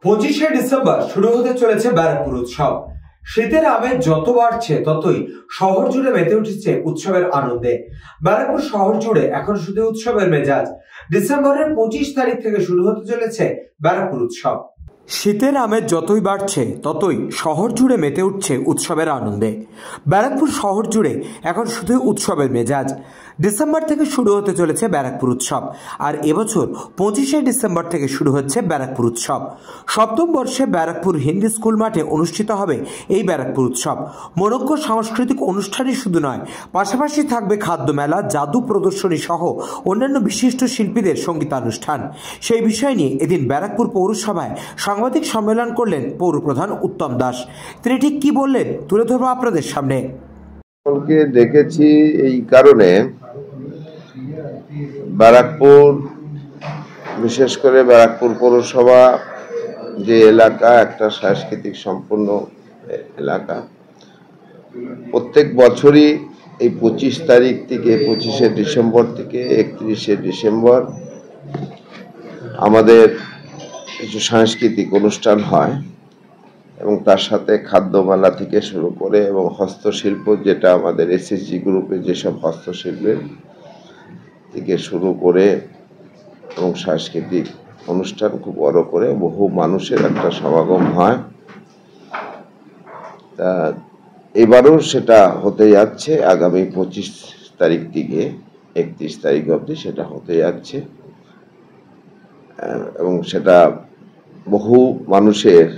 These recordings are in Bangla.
25শে ডিসেম্বর শুরু হতে চলেছে ব্যারাকপুর উৎসব। শীতের আমেজ যত বাড়ছে ততই শহর জুড়ে মেতে উঠেছে উৎসবের আনন্দে। ব্যারাকপুর শহর জুড়ে এখন শুধু উৎসবের মেজাজ। ডিসেম্বরের 25 তারিখ থেকে শুরু হতে চলেছে ব্যারাকপুর উৎসব। শীতের আমেজ যতই বাড়ছে ততই শহর জুড়ে মেতে উঠছে উৎসবের আনন্দে। ব্যারাকপুর শহর জুড়ে এখন শুধু উৎসবের মেজাজ। ডিসেম্বর থেকে শুরু হতে চলেছে ব্যারাকপুর উৎসব, আর এবছর 25শে ডিসেম্বর থেকে শুরু হচ্ছে ব্যারাকপুর উৎসব। সপ্তম বর্ষে ব্যারাকপুর হিন্দি স্কুল মাঠে অনুষ্ঠিত হবে এই ব্যারাকপুর উৎসব। মনোজ্ঞ সাংস্কৃতিক অনুষ্ঠানই শুধু নয়, পাশাপাশি থাকবে খাদ্য মেলা, জাদু প্রদর্শনী সহ অন্যান্য বিশিষ্ট শিল্পীদের সঙ্গীতানুষ্ঠান। সেই বিষয় নিয়ে এদিন ব্যারাকপুর পৌরসভায় সাংবাদিক সম্মেলন করলেন পৌরপ্রধান উত্তম দাস। তিনি ঠিক কি বললেন তুলে ধরবো আপনাদের সামনে। সকলকে ডেকেছি এই কারণে, ব্যারাকপুর, বিশেষ করে ব্যারাকপুর পৌরসভা যে এলাকা, একটা সাংস্কৃতিক সম্পন্ন এলাকা, প্রত্যেক বছরই এই 25 তারিখ থেকে 25শে ডিসেম্বর থেকে 31শে ডিসেম্বর আমাদের কিছু সাংস্কৃতিক অনুষ্ঠান হয় এবং তার সাথে খাদ্য মেলা থেকে শুরু করে এবং হস্তশিল্প, যেটা আমাদের এসএসজি গ্রুপে যেসব হস্তশিল্পের থেকে শুরু করে এবং সাংস্কৃতিক অনুষ্ঠান খুব বড় করে বহু মানুষের একটা সমাগম হয়। তা এবারও সেটা হতে যাচ্ছে আগামী 25 তারিখ থেকে 31 তারিখ অবধি সেটা হতে যাচ্ছে এবং সেটা বহু মানুষের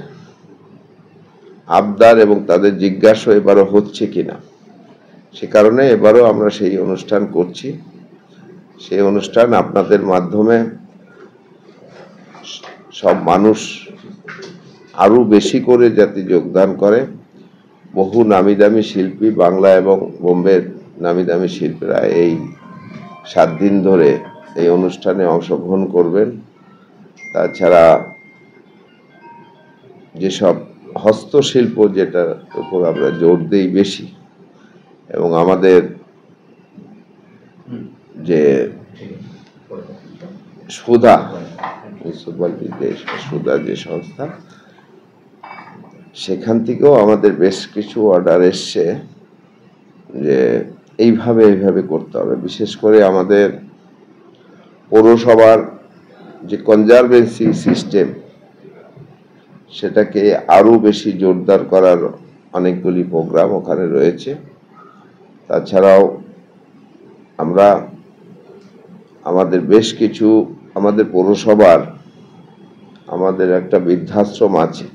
আবদার এবং তাদের জিজ্ঞাসা এবারও হচ্ছে কিনা, সে কারণে এবারও আমরা সেই অনুষ্ঠান করছি। সেই অনুষ্ঠান আপনাদের মাধ্যমে সব মানুষ আরো বেশি করে যাতে যোগদান করে। বহু নামি দামি শিল্পী, বাংলা এবং বোম্বের নামি দামি শিল্পীরা এই 7 দিন ধরে এই অনুষ্ঠানে অংশগ্রহণ করবেন। তাছাড়া যেসব হস্তশিল্প, যেটার উপর আমরা জোর দিই বেশি, এবং আমাদের যে সুধা যে সংস্থা, সেখান থেকেও আমাদের বেশ কিছু অর্ডার এসছে যে এইভাবে করতে হবে। বিশেষ করে আমাদের পৌরসভার যে কনজারভেন্সি সিস্টেম, সেটাকে আরো বেশি জোরদার করার অনেকগুলি প্রোগ্রাম ওখানে রয়েছে। তাছাড়াও আমরা আমাদের বেশ কিছু, আমাদের পৌরসভার আমাদের একটা বৃদ্ধাশ্রম আছে,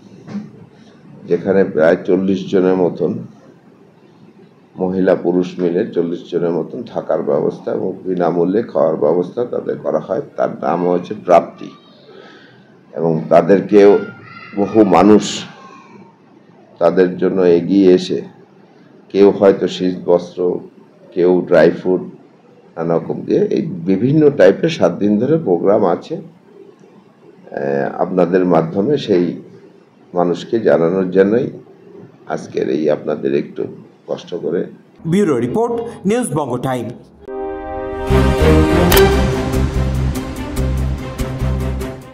যেখানে প্রায় 40 জনের মতন মহিলা পুরুষ মিলে 40 জনের মতন থাকার ব্যবস্থা এবং বিনামূল্যে খাওয়ার ব্যবস্থা তাদের করা হয়। তার নাম হচ্ছে প্রাপ্তি, এবং তাদেরকেও বহু মানুষ তাদের জন্য এগিয়ে এসে, কেউ হয়তো শীত বস্ত্র, কেউ ড্রাই ফ্রুট, নানা রকম দিয়ে এই বিভিন্ন টাইপের 7 দিন ধরে প্রোগ্রাম আছে। আপনাদের মাধ্যমে সেই মানুষকে জানানোর জন্যই আজকের এই আপনাদের একটু কষ্ট করে। ব্যুরো রিপোর্ট, নিউজ বঙ্গ টাইম।